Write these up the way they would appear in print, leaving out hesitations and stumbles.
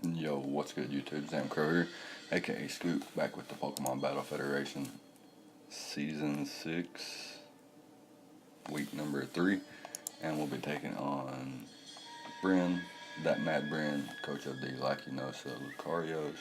Yo, what's good YouTube? Sam Crow here, aka Scoop, back with the Pokemon Battle Federation Season 6, week number 3, and we'll be taking on Bryn, that Mad Bryn, coach of the Lacunosa Lucarios.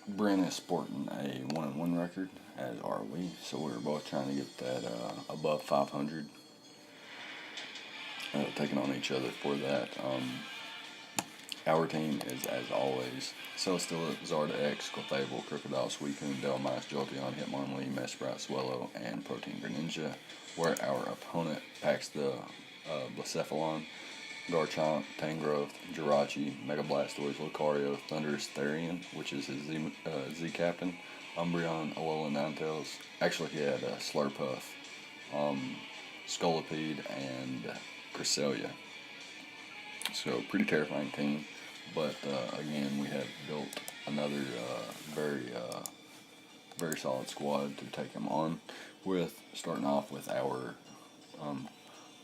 Bryn is sporting a 1-1 record, as are we, so we're both trying to get that above 500, taking on each other for that. Our team is, as always, Celesteela, Zarda X, Clefable, Crocodile, Suicune, Delmice, Jolteon, Hitmonlee, Mesprit, Swellow, and Protein Greninja, where our opponent packs the Blacephalon, Garchomp, Tangrowth, Jirachi, Mega Blastoise, Lucario, Thundurus, Therian, which is his Z Captain, Umbreon, Alolan Ninetales. Actually, he had Slurpuff, Scolipede, and Cresselia. So, pretty terrifying team. But again, we have built another very solid squad to take him on with, starting off with our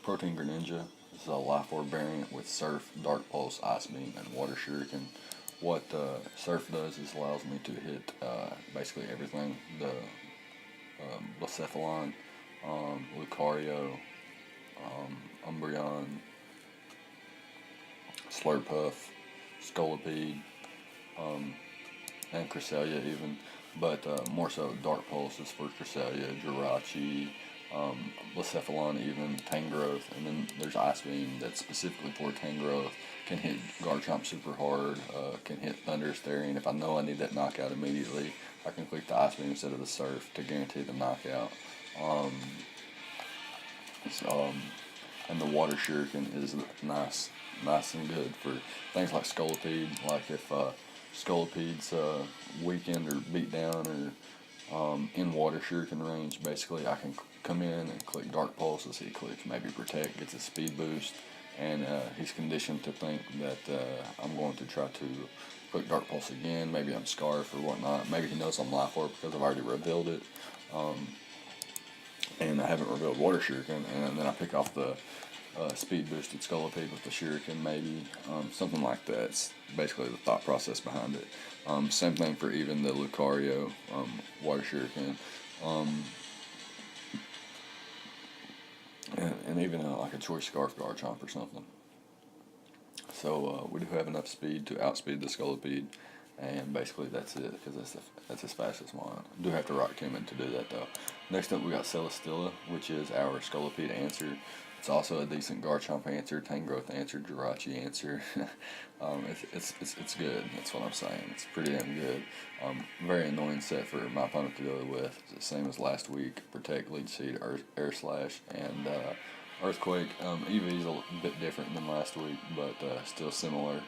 Protein Greninja. This is a Life Orb variant with Surf, Dark Pulse, Ice Beam, and Water Shuriken. What Surf does is allows me to hit basically everything. The Blacephalon, Lucario, Umbreon, Slurpuff, Scolipede, and Cresselia even, but more so Dark Pulse is for Cresselia, Jirachi, Blacephalon even, Tangrowth, and then there's Ice Beam that's specifically for Tangrowth, can hit Garchomp super hard, can hit Thundurus Therian. If I know I need that knockout immediately, I can click the Ice Beam instead of the Surf to guarantee the knockout. And the Water Shuriken is nice and good for things like Scolipede. Like if Scolipede's weakened or beat down or in Water Shuriken range, basically I can come in and click Dark Pulse as he clicks maybe Protect, gets a speed boost, and he's conditioned to think that I'm going to try to click Dark Pulse again. Maybe I'm Scarf or whatnot. Maybe he knows I'm Life Orb because I've already revealed it. And I haven't revealed Water Shuriken, and then I pick off the speed boosted Scolipede with the Shuriken, maybe something like that. It's basically the thought process behind it. Same thing for even the Lucario Water Shuriken, and even like a Choice Scarf Garchomp or something. So we do have enough speed to outspeed the Scolipede, and basically that's it, because that's his fastest one. I do have to rock Human to do that though. Next up we got Celesteela, which is our Scolipede answer. It's also a decent Garchomp answer, Tangrowth answer, Jirachi answer. It's good. That's what I'm saying. It's pretty damn good. Very annoying set for my opponent to go with. It's the same as last week. Protect, Lead Seed, Air Slash, and Earthquake. EV is a bit different than last week, but still similar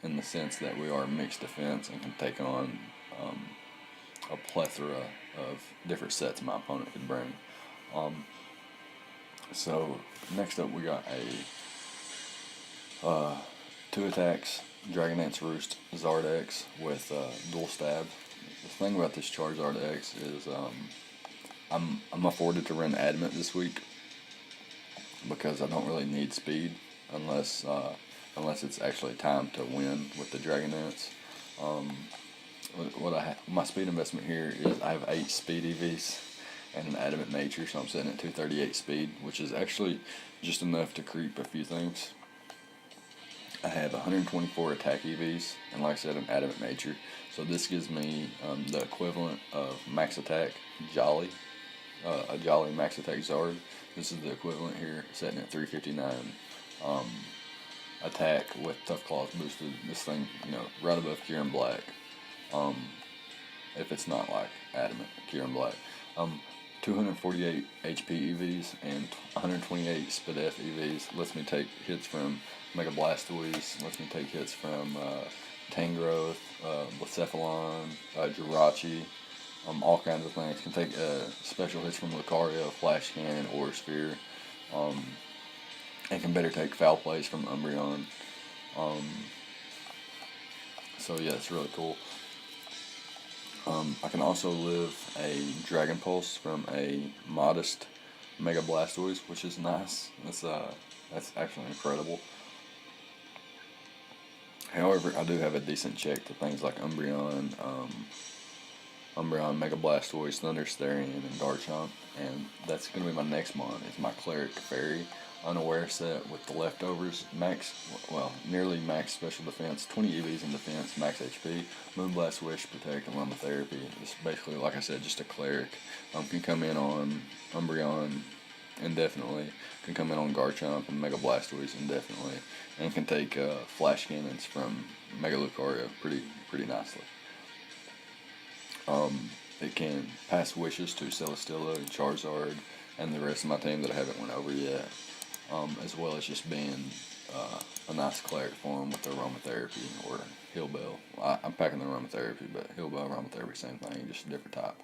in the sense that we are mixed defense and can take on a plethora of different sets my opponent could bring. So next up we got a 2 attacks, Dragonance Roost, Zardex with dual stab. The thing about this Charizard X is I'm afforded to run Adamant this week because I don't really need speed unless it's actually time to win with the Dragonance. My speed investment here is I have 8 speed EVs and an Adamant Nature, so I'm setting at 238 speed, which is actually just enough to creep a few things. I have 124 attack EVs, and like I said, an Adamant Nature, so this gives me the equivalent of max attack Jolly, a Jolly max attack Zard. This is the equivalent here, setting at 359. Attack with Tough Claws boosted. This thing, right above Kieran Black. If it's not like Adamant, Kieran Black. 248 HP EVs and 128 SpDef EVs. Lets me take hits from Mega Blastoise. Lets me take hits from Tangrowth, Blacephalon, Jirachi. All kinds of things. Can take special hits from Lucario, Flash Cannon, or Sphere. And can better take foul plays from Umbreon. So yeah, it's really cool. I can also live a Dragon Pulse from a modest Mega Blastoise, which is nice. That's actually incredible. However, I do have a decent check to things like Umbreon, Mega Blastoise, Thunder Therian, and Garchomp, and that's going to be my next mon. It's my Cleric Fairy Unaware set with the leftovers, nearly max special defense, 20 EVs in defense, max HP, Moonblast, Wish, Protect, and Aromatherapy. It's basically, like I said, just a Cleric. Can come in on Umbreon indefinitely, can come in on Garchomp and Mega Blastoise indefinitely, and can take Flash Cannons from Mega Lucario pretty nicely. It can pass wishes to Celesteela, Charizard, and the rest of my team that I haven't went over yet, as well as just being a nice Cleric form with the Aromatherapy or Heal Bell. I'm packing the Aromatherapy, but Heal Bell, Aromatherapy, same thing, just a different type.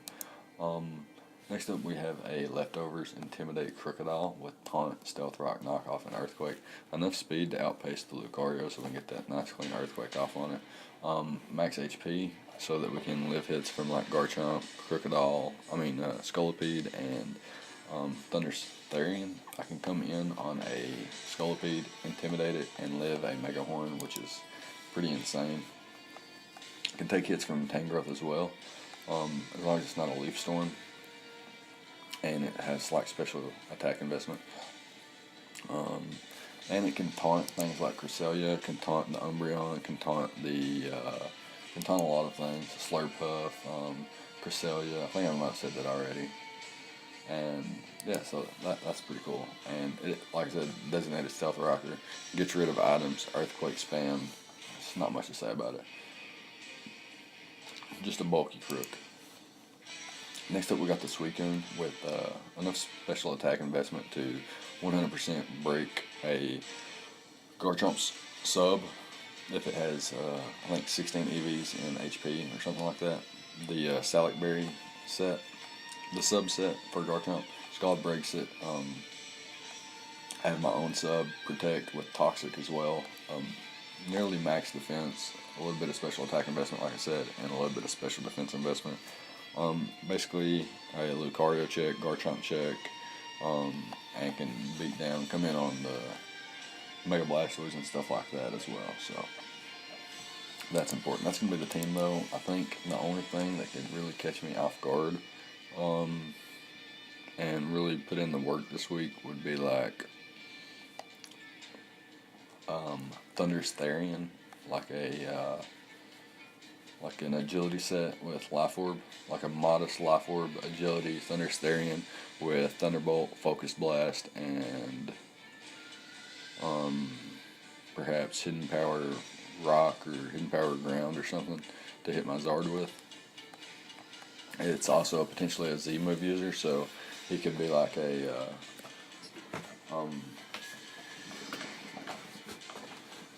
Next up, we have a Leftovers Intimidate Crocodile with Taunt, Stealth Rock, Knockoff, and Earthquake. Enough speed to outpace the Lucario so we can get that nice clean Earthquake off on it. Max HP so that we can live hits from like Garchomp, Scolipede, and Thunder Therian. I can come in on a Scolipede, intimidate it, and live a Mega Horn, which is pretty insane. Can take hits from Tangrowth as well, as long as it's not a Leaf Storm. And it has like special attack investment. And it can taunt things like Cresselia, can taunt the Umbreon, can taunt a lot of things. Slurpuff, Cresselia. I think I might have said that already. And yeah, so that's pretty cool. And it, like I said, designated Stealth Rocker, gets rid of items, Earthquake spam. There's not much to say about it. Just a bulky crook. Next up, we got the Suicune with enough special attack investment to 100% break a Garchomp's sub if it has, I think, 16 EVs in HP or something like that. The Salic Berry set, the subset for Garchomp, Scald breaks it. I have my own sub, Protect with Toxic as well. Nearly max defense, a little bit of special attack investment, like I said, and a little bit of special defense investment. Basically a Lucario check, Garchomp check, and can beat down, come in on the Mega Blastoise and stuff like that as well. So that's important. That's gonna be the team though. I think the only thing that could really catch me off guard, and really put in the work this week would be like Thunder Therian, like an agility set with Life Orb, like a modest Life Orb agility Thunder Therian with Thunderbolt, Focus Blast, and perhaps Hidden Power Rock or Hidden Power Ground or something to hit my Zard with. It's also potentially a Z move user, so he could be like a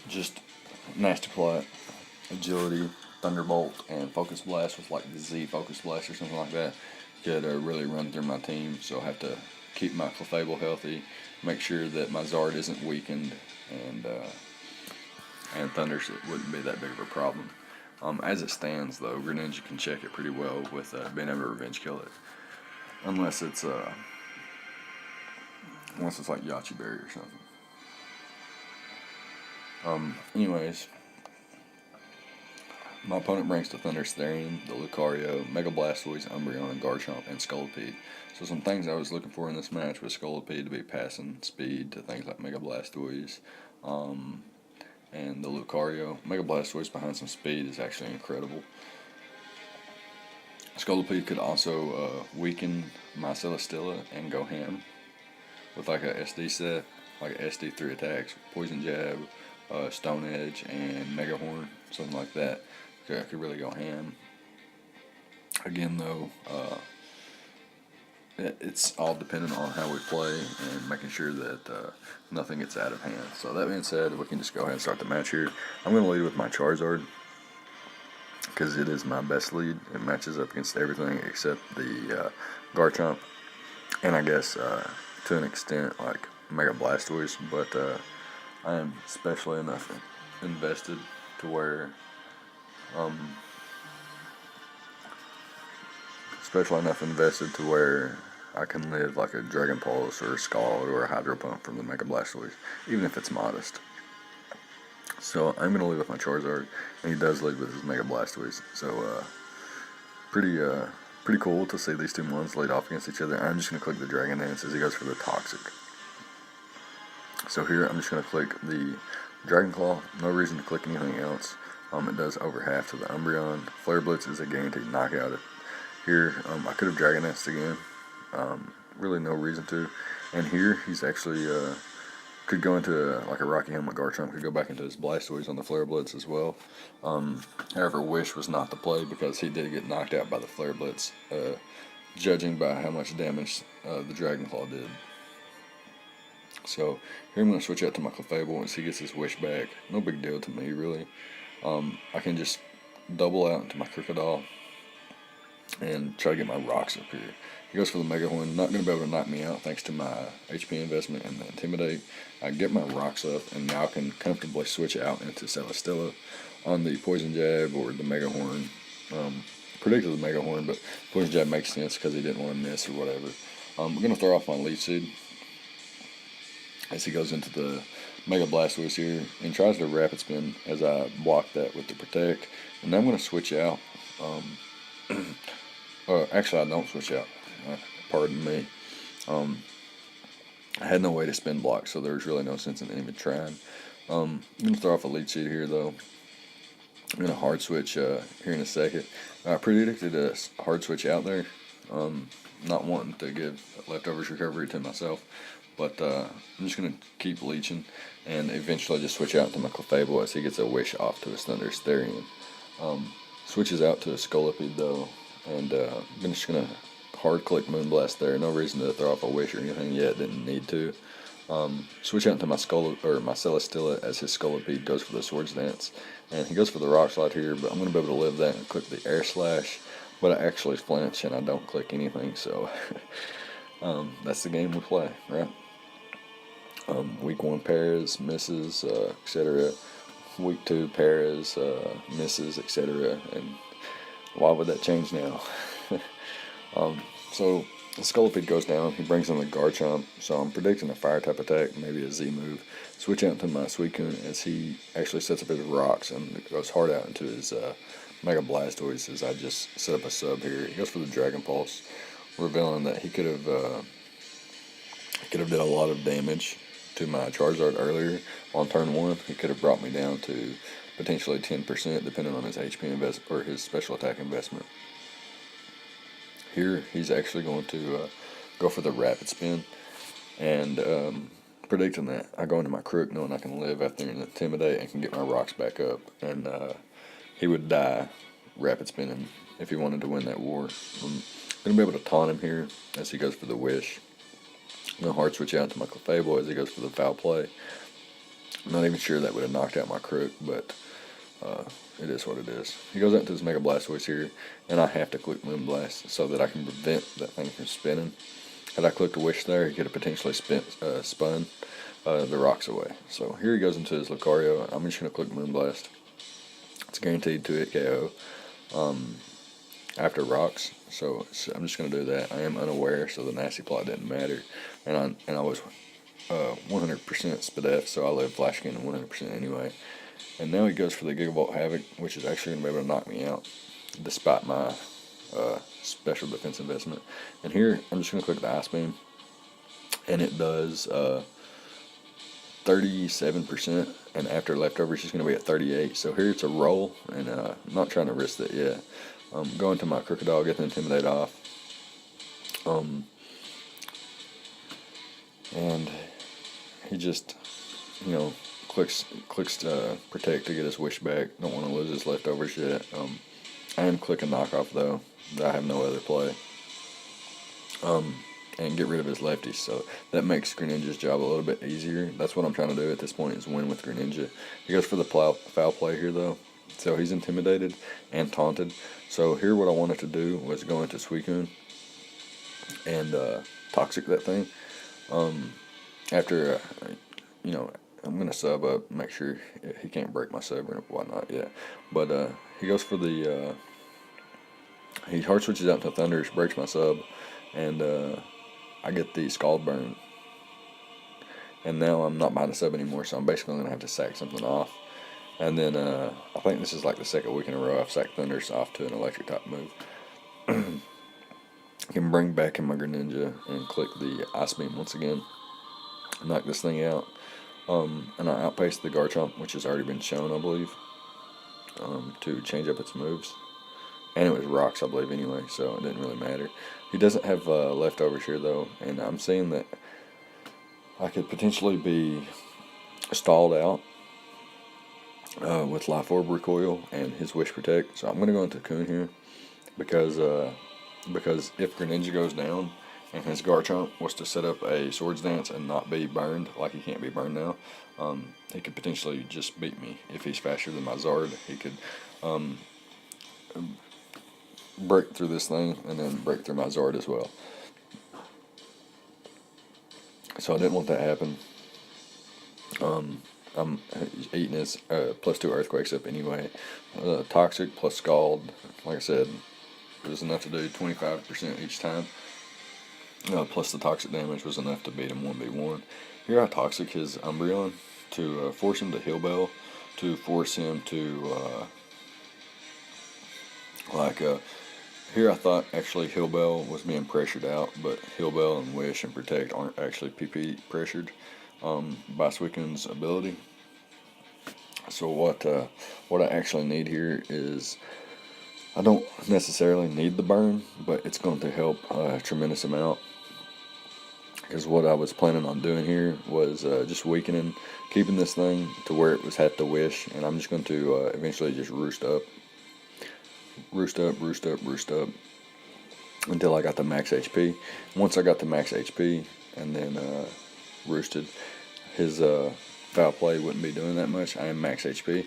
just Nasty Plot, agility, Thunderbolt, and Focus Blast with like the Z Focus Blast or something like that. Could really run through my team, so I have to keep my Clefable healthy, make sure that my Zard isn't weakened, and Thunder wouldn't be that big of a problem. As it stands though, Greninja can check it pretty well with being able to revenge kill it, unless it's like Yachi Berry or something. Anyways, my opponent brings to Thunder Therian, the Lucario, Mega Blastoise, Umbreon, Garchomp, and Scolipede. So some things I was looking for in this match was Scolipede to be passing speed to things like Mega Blastoise, and the Lucario. Mega Blastoise behind some speed is actually incredible. Scolipede could also weaken my Celesteela and go ham with like a SD set, like a SD 3 attacks, Poison Jab, Stone Edge, and Mega Horn, something like that. I could really go ham. Again though, it's all dependent on how we play and making sure that nothing gets out of hand. So that being said, we can just go ahead and start the match here. I'm going to lead with my Charizard because it is my best lead. It matches up against everything except the Garchomp, and I guess to an extent like Mega Blastoise, but I am specially enough invested to where I can live like a Dragon Pulse or a Scald or a Hydro Pump from the Mega Blastoise, even if it's modest. So I'm going to lead with my Charizard, and he does lead with his Mega Blastoise. So pretty pretty cool to see these two mons laid off against each other. I'm just going to click the Dragon Dance as he goes for the Toxic. So here I'm just going to click the Dragon Claw. No reason to click anything else. It does over half to the Umbreon. Flare Blitz is a guaranteed knockout. Here I could have Dragon Danced again. Really no reason to. And here he's actually could go into like a Rocky Helmet Garchomp, could go back into his Blastoise on the Flare Blitz as well. However, Wish was not the play because he did get knocked out by the Flare Blitz, judging by how much damage the Dragon Claw did. So here I'm going to switch out to my Clefable once he gets his Wish back. No big deal to me, really. I can just double out into my Crocodile and try to get my rocks up here. He goes for the Mega Horn, not going to be able to knock me out thanks to my HP investment and the Intimidate. I get my rocks up, and now I can comfortably switch out into Celesteela on the Poison Jab or the Mega Horn. Predicted the Mega Horn, but Poison Jab makes sense because he didn't want to miss or whatever. We're going to throw off my Leech Seed as he goes into the Mega Blastoise here and tries to Rapid Spin as I block that with the Protect. And then I'm going to switch out. Actually, I don't switch out. Pardon me. I had no way to spin block, so there's really no sense in even trying. I'm going to throw off a Leech Seed here, though. I'm going to hard switch here in a second. I predicted a hard switch out there. Not wanting to give leftovers recovery to myself. But I'm just going to keep leeching and eventually just switch out to my Clefable as he gets a Wish off to his Thundurus Therian. Switches out to a Scolipede, though. And I'm just going to hard click Moonblast there. No reason to throw off a Wish or anything yet. Didn't need to. Switch out to my Celesteela as his Scolipede goes for the Swords Dance. And he goes for the Rock Slide here, but I'm going to be able to live that and click the Air Slash. But I actually flinch and I don't click anything, so that's the game we play, right? Week 1 Paras, misses, etc. Week 2 Paras, misses, etc. And why would that change now? So the Scolipede goes down. He brings in the Garchomp. So I'm predicting a Fire type attack, maybe a Z move. Switch out to my Suicune as he actually sets up his rocks and goes hard out into his Mega Blastoise as I just set up a sub here. He goes for the Dragon Pulse, revealing that he could have did a lot of damage to my Charizard earlier on turn 1. He could have brought me down to potentially 10% depending on his HP investment or his special attack investment. Here he's actually going to go for the Rapid Spin, and predicting that I go into my Crook knowing I can live after an Intimidate and can get my rocks back up, and he would die Rapid Spinning if he wanted to win that war. I'm going to be able to taunt him here as he goes for the Wish. I'm going to hard switch out to my Clefable as he goes for the Foul Play. I'm not even sure that would have knocked out my Crook, but it is what it is. He goes out to his Mega Blastoise here, and I have to click Moonblast so that I can prevent that thing from spinning. Had I clicked a Wish there, he could have potentially spun the rocks away. So here he goes into his Lucario. I'm just going to click Moonblast. It's guaranteed to hit KO after rocks, so I'm just going to do that. I am unaware, so the Nasty Plot didn't matter, and I was 100% SPDF, so I live Flash Cannon 100% anyway. And now he goes for the Gigavolt Havoc, which is actually going to be able to knock me out, despite my special defense investment. And here, I'm just going to click the Ice Beam, and it does 37%, and after leftovers, it's going to be at 38. So here it's a roll, and I'm not trying to risk that yet. Going to my Crocodile, get the Intimidate off. And he just, clicks Protect to get his Wish back. Don't want to lose his leftovers yet. I am clicking Knockoff, though. I have no other play. And get rid of his lefties, so that makes Greninja's job a little bit easier. That's what I'm trying to do at this point, is win with Greninja. He goes for the foul play here, though, so he's intimidated and taunted. So here what I wanted to do was go into Suicune and Toxic that thing. After, I'm going to sub up, make sure he can't break my sub or whatnot yet. But he goes for the, he hard switches out to Thundurus, breaks my sub, and I get the Scald Burn. And now I'm not behind a sub anymore, so I'm basically going to have to sack something off. And then I think this is like the second week in a row I've sacked Thunders off to an electric type move. I can bring back in my Greninja and click the Ice Beam once again. Knock this thing out. And I outpaced the Garchomp, which has already been shown, I believe, to change up its moves. And it was rocks, I believe, anyway, so it didn't really matter. He doesn't have leftovers here, though, and I'm seeing that I could potentially be stalled out with Life Orb Recoil and his Wish Protect. So I'm going to go into Coon here because if Greninja goes down and his Garchomp was to set up a Swords Dance and not be burned, like he can't be burned now, he could potentially just beat me. If he's faster than my Zard, he could break through this thing and then break through my Zard as well. So I didn't want that to happen. I'm eating his +2 Earthquakes up anyway. Toxic plus Scald, like I said, it was enough to do 25% each time. Plus the toxic damage was enough to beat him 1v1. Here I toxic his Umbreon to force him to Heal Bell, to force him to here I thought actually Heal Bell was being pressured out, but Heal Bell and Wish and Protect aren't actually PP pressured by Suicune's ability. So what I actually need here is, I don't necessarily need the burn, but it's going to help a tremendous amount. Because what I was planning on doing here was just weakening, keeping this thing to where it was have to Wish, and I'm just going to eventually just roost up until I got the max HP. Once I got the max HP and then roosted, his foul play wouldn't be doing that much. I am max HP.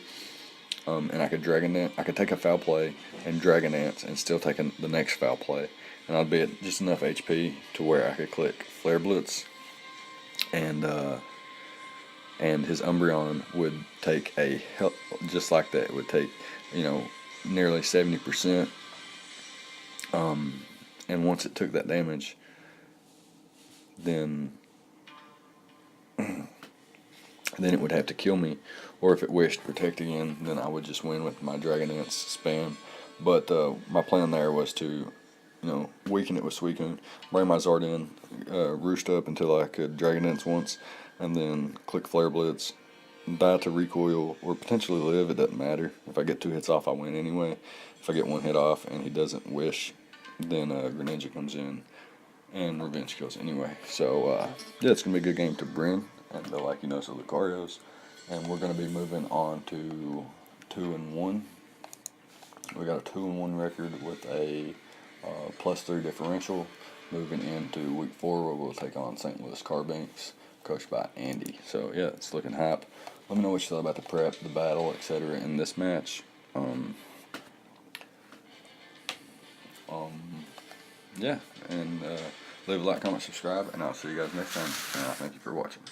And I could Dragon Dance. I could take a foul play and Dragon Dance and still take the next foul play, and I'd be at just enough HP to where I could click Flare Blitz, and his Umbreon would take just like that. It would take, nearly 70%. And once it took that damage, then it would have to kill me, or if it wished Protect again, then I would just win with my Dragon Dance spam. But my plan there was to, weaken it with Suicune, bring my Zard in, roost up until I could Dragon Dance once, and then click Flare Blitz, die to Recoil, or potentially live. It doesn't matter. If I get 2 hits off, I win anyway. If I get 1 hit off and he doesn't Wish, then Greninja comes in and revenge kills anyway. So yeah, it's gonna be a good game to Bryn and the Lacunosa Lucarios, and we're gonna be moving on to 2-1. We got a 2-1 record with a +3 differential, moving into week 4 where we'll take on St. Louis Carbanks, coached by Andy. So yeah, it's looking hype. Let me know what you thought about the prep, the battle, etc. in this match. Yeah, and leave a like, comment, subscribe, and I'll see you guys next time. And thank you for watching.